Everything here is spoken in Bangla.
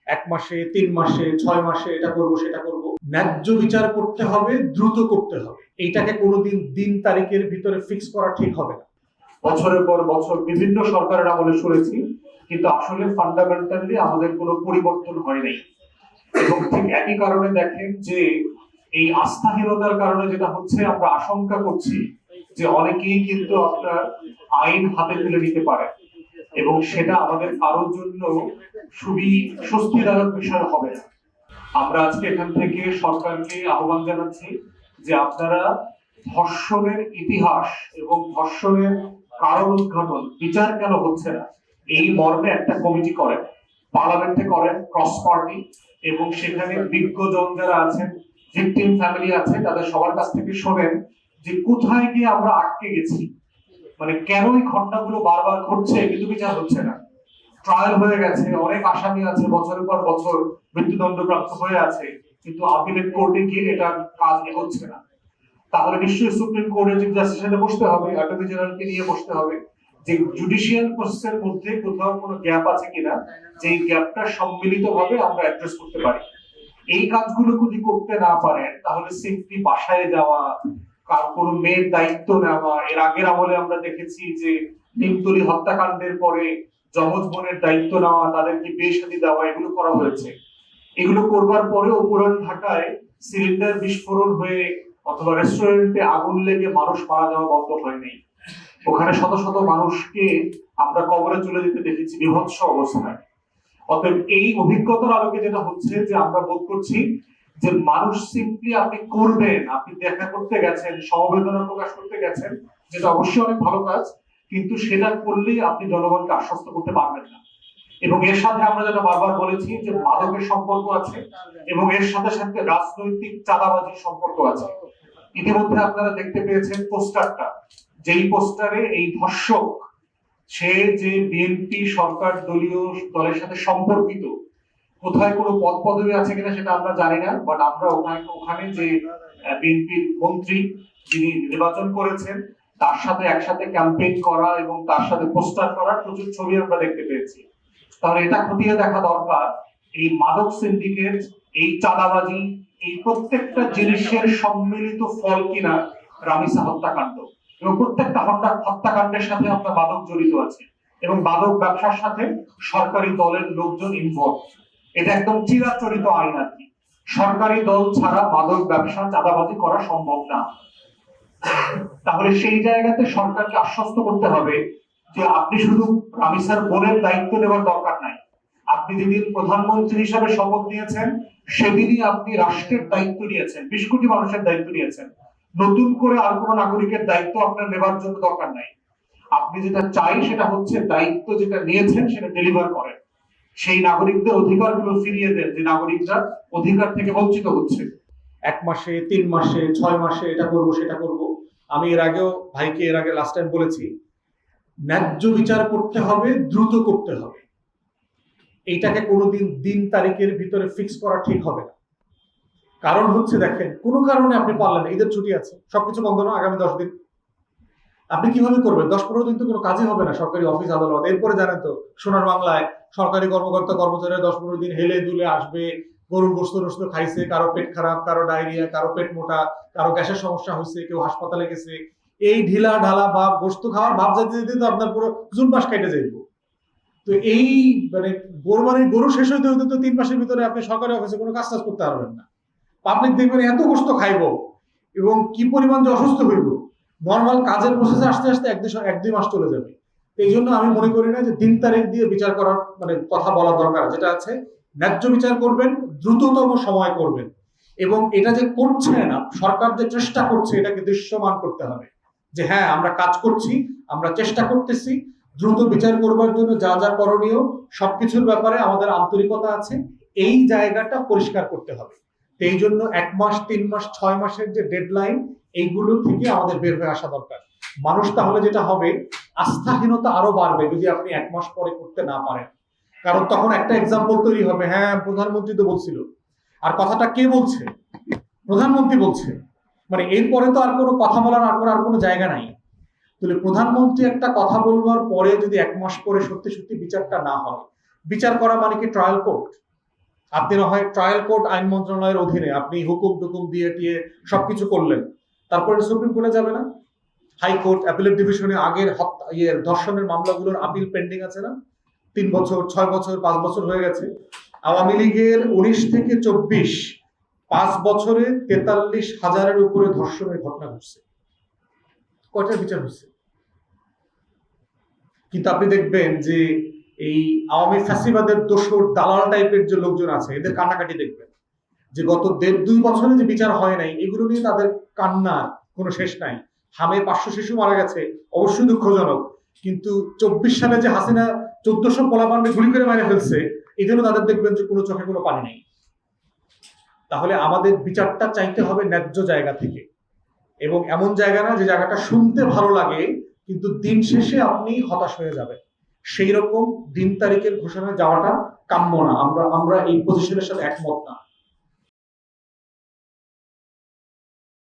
এক মাসে, 3 মাসে, 6 মাসে এটা করব সেটা করব। ন্যায্য বিচার করতে হবে, দ্রুত করতে হবে। এইটাকে কোনোদিন দিন তারিখের ভিতরে ফিক্স করা ঠিক হবে না। বছরের পর বছর বিভিন্ন সরকারের আমলে শুনেছি, কিন্তু আসলে ফান্ডামেন্টালি আমাদের কোনো পরিবর্তন হয় নাই। এবং ঠিক একই কারণে দেখেন যে এই আস্থাহীনতার কারণে যেটা হচ্ছে, আমরা আশঙ্কা করছি যে অনেকেই কিন্তু আপনার আইন হাতে তুলে নিতে পারে, এবং সেটা আমাদের কারোর জন্য খুবই স্বস্তিদায়ক বিষয় হবে না। আমরা আজকে এখান থেকে সরকারকে আহ্বান জানাচ্ছি যে আপনারা ধর্ষণের ইতিহাস এবং ধর্ষণের কারণ উদ্ঘাটন, বিচার কেন হচ্ছে না, এই মর্মে একটা কমিটি করেন, পার্লামেন্টে করেন, ক্রস পার্টি, এবং সেখানে বিজ্ঞজন যারা আছেন, ভিকটিম ফ্যামিলি আছে, তাদের সবার কাছ থেকে শোনেন যে কোথায় গিয়ে আমরা আটকে গেছি, মানে কেন এই ঘটনাগুলো বারবার ঘটছে কিন্তু বিচার হচ্ছে না। ট্রায়াল হয়ে গেছে, অনেক আসামি আছে, বছরের পর বছর মৃত্যুদণ্ডপ্রাপ্ত হয়ে আছে, কিন্তু আপিলেট কোর্টে গিয়ে এটা কাজ এগোচ্ছে না। তাহলে নিশ্চয়ই সুপ্রিম কোর্টের চিফ জাস্টিসের সাথে বসতে হবে, অ্যাটর্নি জেনারেলকে নিয়ে বসতে হবে, যে জুডিশিয়াল প্রসেসের মধ্যে কোথাও কোনো গ্যাপ আছে কিনা, যে গ্যাপটা সম্মিলিতভাবে আমরা অ্যাড্রেস করতে পারি। এই কাজগুলো যদি করতে না পারেন, তাহলে সিম্পলি বাসায় যাওয়া, কোনো মেয়ের দায়িত্ব নেওয়া, এর আগের আমলে আমরা দেখেছি যে নিমতলী হত্যাকাণ্ডের পরে যমজ বোনের দায়িত্ব নেওয়া, তাদেরকে বিয়ে শাদী দেওয়া, এগুলো করা হয়েছে। এগুলো করবার পরেও পুরান ঢাকায় সিলিন্ডার বিস্ফোরণ হয়ে অথবা রেস্টুরেন্টে আগুন লেগে মানুষ মারা যাওয়া বন্ধ হয়নি। ওখানে শত শত মানুষকে আমরা কবরে চলে যেতে দেখেছি বিভৎস অবস্থায়। অতএব এই অভিজ্ঞতার আলোকে যেটা হচ্ছে যে আমরা বোধ করছি যে মানুষ সিম্পলি আপনি করবেন, আপনি দেখা করতে গেছেন, সমবেদনা প্রকাশ করতে গেছেন, যেটা অবশ্যই অনেক ভালো কাজ, কিন্তু সেটা করলেই আপনি জনগণকে আশ্বস্ত করতে পারবেন না। এবং এর সাথে আমরা যেটা বারবার বলেছি যে মাদকের সম্পর্ক আছে, এবং এর সাথে সাথে রাজনৈতিক চাঁদাবাজির সম্পর্ক আছে। ইতিমধ্যে আপনারা দেখতে পেয়েছেন পোস্টারটা, যেই পোস্টারে এই ধর্ষক, সে যে বিএনপি সরকার দলীয় দলের সাথে সম্পর্কিত, কোথায় কোনো পদ পদবি আছে কিনা সেটা আমরা জানি না, বাট আমরা ওখানে যে বিএনপির মন্ত্রী যিনি নির্বাচন করেছেন, তার সাথে একসাথে ক্যাম্পেইন করা এবং তার সাথে পোস্টার করার প্রচুর ছবি আমরা দেখতে পেয়েছি। তাহলে এটা খতিয়ে দেখা দরকার, এই মাদক সিন্ডিকেট, এই চাঁদাবাজি, এই প্রত্যেকটা জিনিসের সম্মিলিত ফল কিনা রামিসা হত্যাকাণ্ড, এবং প্রত্যেকটা হত্যাকাণ্ডের সাথে আপনার মাদক জড়িত আছে, এবং মাদক ব্যবসার সাথে সরকারি দলের লোকজন ইনভলভ। এটা একদম চিরাচরিত আইন আর কি। সরকারি দল ছাড়া মাদক ব্যবসা, চাঁদাবাজি করা সম্ভব না। তাহলে সেই জায়গাতে সরকারকে আশ্বস্ত করতে হবে যে আপনি শুধু রামিসার বোনের দায়িত্ব নেওয়ার দরকার নাই, আপনি যেদিন প্রধানমন্ত্রী হিসাবে শপথ নিয়েছেন সেদিনই আপনি রাষ্ট্রের দায়িত্ব নিয়েছেন, 20 কোটি মানুষের দায়িত্ব নিয়েছেন। নতুন করে আর কোনো নাগরিকের দায়িত্ব আপনার নেবার জন্য দরকার নাই। আপনি যেটা চাই সেটা হচ্ছে দায়িত্ব যেটা নিয়েছেন সেটা ডেলিভার করেন, সেই নাগরিকদের অধিকারগুলো ফিরিয়ে দেন যে নাগরিকরা অধিকার থেকে বঞ্চিত হচ্ছে। 1 মাসে, 3 মাসে, 6 মাসে এটা করব সেটা করব। আমি এর আগেও ভাইকে লাস্ট টাইম বলেছি, ন্যায্য বিচার করতে হবে, দ্রুত করতে হবে। এইটাকে কোনোদিন দিন তারিখের ভিতরে ফিক্স করা ঠিক হবে না। কারণ হচ্ছে দেখেন, কোনো কারণে আপনি পারলেন না, ঈদের ছুটি আছে, সবকিছু বন্ধ না, আগামী 10 দিন আপনি কিভাবে করবেন? 10-15 দিন তো কোনো কাজই হবে না সরকারি অফিস আদালত। এরপরে জানেন তো সোনার বাংলায় সরকারি কর্মকর্তা কর্মচারীরা 10-15 দিন হেলে দুলে আসবে, গরুর গোস্ত টোস্ত খাইছে, কারো পেট খারাপ, কারো ডায়রিয়া, কারো পেট মোটা, কারো গ্যাসের সমস্যা হয়েছে, কেউ হাসপাতালে গেছে, এই ঢিলা ঢালা ভাব, গোস্ত খাওয়ার ভাব যেতে যেতে তো আপনার পুরো জুন মাস কেটে যাইব। তো এই মানে গরু শেষ হইতে হইতে তো 3 মাসের ভিতরে আপনি সরকারি অফিসে কোনো কাজ করতে পারবেন না। পাবলিক দেখবেন এত গোস্ত খাইব এবং কি পরিমাণ যে অসুস্থ হইব, নর্মাল কাজের প্রসেসে আসতে আসতে 1-2 মাস চলে যাবে। এই জন্য আমি মনে করি না যে দিন তারিখ দিয়ে বিচার করার মানে কথা বলা দরকার। যেটা আছে, ন্যায্য বিচার করবেন, দ্রুততম সময় করবেন, এবং এটা যে করছেন সরকার যে চেষ্টা করছে এটাকে দৃশ্যমান করতে হবে যে হ্যাঁ আমরা কাজ করছি, আমরা চেষ্টা করতেছি, দ্রুত বিচার করবার জন্য যা যা করণীয় সবকিছুর ব্যাপারে আমাদের আন্তরিকতা আছে, এই জায়গাটা পরিষ্কার করতে হবে। এই জন্য 1 মাস, 3 মাস, 6 মাসের যে ডেডলাইন, এইগুলো থেকে আমাদের বের হয়ে আসা দরকার। মানুষ তাহলে যেটা হবে, আস্থাহীনতা আরো বাড়বে যদি আপনি 1 মাস পরে করতে না পারেন। কারণ তখন একটা এক্সাম্পল তৈরি হবে, হ্যাঁ প্রধানমন্ত্রী তো বলছিল, আর কথাটা কে বলছে? প্রধানমন্ত্রী বলছে। মানে এরপরে তো আর কোনো কথা বলার আর কোনো জায়গা নাই। তাহলে প্রধানমন্ত্রী একটা কথা বলবার পরে যদি 1 মাস পরে সত্যি সত্যি বিচারটা না হয়, বিচার করা মানে কি ট্রায়াল কোর্ট? আপনি না হয় ট্রায়াল কোর্ট আইন মন্ত্রণালয়ের অধীনে আপনি হুকুম টুকুম দিয়ে টিয়ে সবকিছু করলেন, তারপরে সুপ্রিম কোর্টে যাবে না? হাইকোর্ট অ্যাপিলেট ডিভিশনে আগের ধর্ষণের মামলাগুলোর আপিল পেন্ডিং আছে না? 3 বছর 6 বছর 5 বছর হয়ে গেছে। আওয়ামী লীগের 19 থেকে 24 5 বছরে 43,000-এর উপরে ধর্ষণের ঘটনা ঘটছে। কয়টার বিচার হচ্ছে? কিন্তু আপনি দেখবেন যে এই আওয়ামী ফ্যাসিবাদের দোসর দালাল টাইপের যে লোকজন আছে, এদের কান্নাকাটি দেখবেন যে গত 1.5-2 বছরে যে বিচার হয় নাই, এগুলো নিয়ে তাদের কান্নার কোনো শেষ নাই। হামে 500 শিশু মারা গেছে, অবশ্যই দুঃখজনক, কিন্তু 24 সালে যে হাসিনা 1400 পোলাপানকে গুলি করে মেরে ফেলছে, এই জন্য তাদের দেখবেন যে কোনো চোখে কোনো পানি নেই। তাহলে আমাদের বিচারটা চাইতে হবে ন্যায্য জায়গা থেকে, এবং এমন জায়গা না যে জায়গাটা শুনতে ভালো লাগে কিন্তু দিন শেষে আপনি হতাশ হয়ে যাবেন। সেই রকম দিন তারিখের ঘোষণায় যাওয়াটা কাম্য না। আমরা এই পজিশনের সাথে একমত না।